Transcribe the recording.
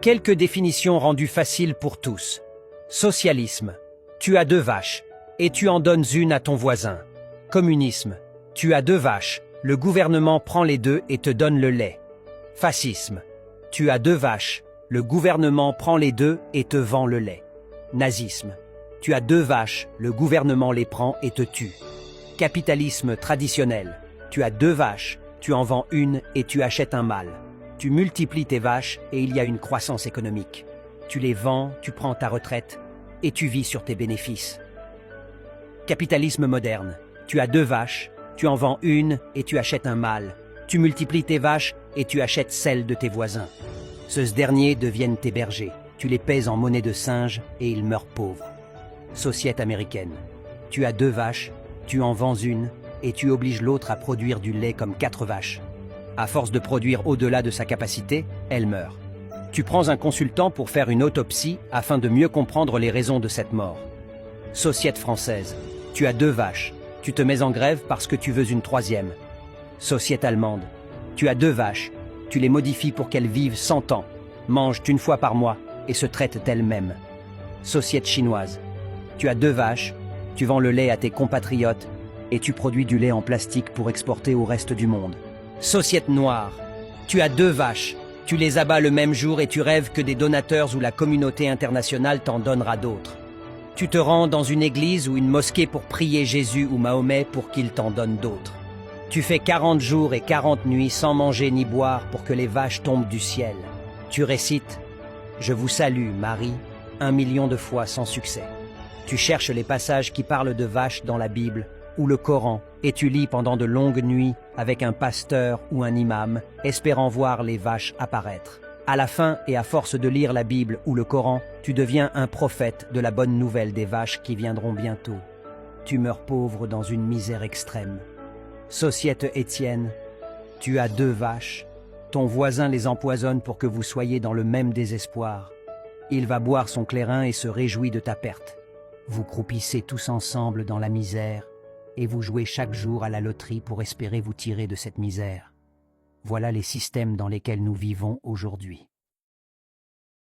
Quelques définitions rendues faciles pour tous. Socialisme. Tu as 2 vaches, et tu en donnes une à ton voisin. Communisme. Tu as 2 vaches, le gouvernement prend les 2 et te donne le lait. Fascisme. Tu as 2 vaches, le gouvernement prend les 2 et te vend le lait. Nazisme. Tu as 2 vaches, le gouvernement les prend et te tue. Capitalisme traditionnel. Tu as 2 vaches, tu en vends une et tu achètes un mâle. Tu multiplies tes vaches et il y a une croissance économique. Tu les vends, tu prends ta retraite et tu vis sur tes bénéfices. Capitalisme moderne. Tu as 2 vaches, tu en vends une et tu achètes un mâle. Tu multiplies tes vaches et tu achètes celles de tes voisins. Ceux derniers deviennent tes bergers. Tu les pèses en monnaie de singe et ils meurent pauvres. Société américaine. Tu as 2 vaches, tu en vends une et tu obliges l'autre à produire du lait comme 4 vaches. À force de produire au-delà de sa capacité, elle meurt. Tu prends un consultant pour faire une autopsie afin de mieux comprendre les raisons de cette mort. Société française. Tu as 2 vaches. Tu te mets en grève parce que tu veux une 3e. Société allemande. Tu as 2 vaches. Tu les modifies pour qu'elles vivent 100 ans, mangent une fois par mois et se traitent elles-mêmes. Société chinoise. Tu as 2 vaches. Tu vends le lait à tes compatriotes et tu produis du lait en plastique pour exporter au reste du monde. Société noire. Tu as 2 vaches. Tu les abats le même jour et tu rêves que des donateurs ou la communauté internationale t'en donnera d'autres. Tu te rends dans une église ou une mosquée pour prier Jésus ou Mahomet pour qu'il t'en donne d'autres. Tu fais 40 jours et 40 nuits sans manger ni boire pour que les vaches tombent du ciel. Tu récites « Je vous salue, Marie » 1 million de fois sans succès. Tu cherches les passages qui parlent de vaches dans la Bible ou le Coran et tu lis pendant de longues nuits avec un pasteur ou un imam, espérant voir les vaches apparaître. À la fin et à force de lire la Bible ou le Coran, tu deviens un prophète de la bonne nouvelle des vaches qui viendront bientôt. Tu meurs pauvre dans une misère extrême. Société Étienne, tu as 2 vaches. Ton voisin les empoisonne pour que vous soyez dans le même désespoir. Il va boire son clairin et se réjouit de ta perte. Vous croupissez tous ensemble dans la misère et vous jouez chaque jour à la loterie pour espérer vous tirer de cette misère. Voilà les systèmes dans lesquels nous vivons aujourd'hui.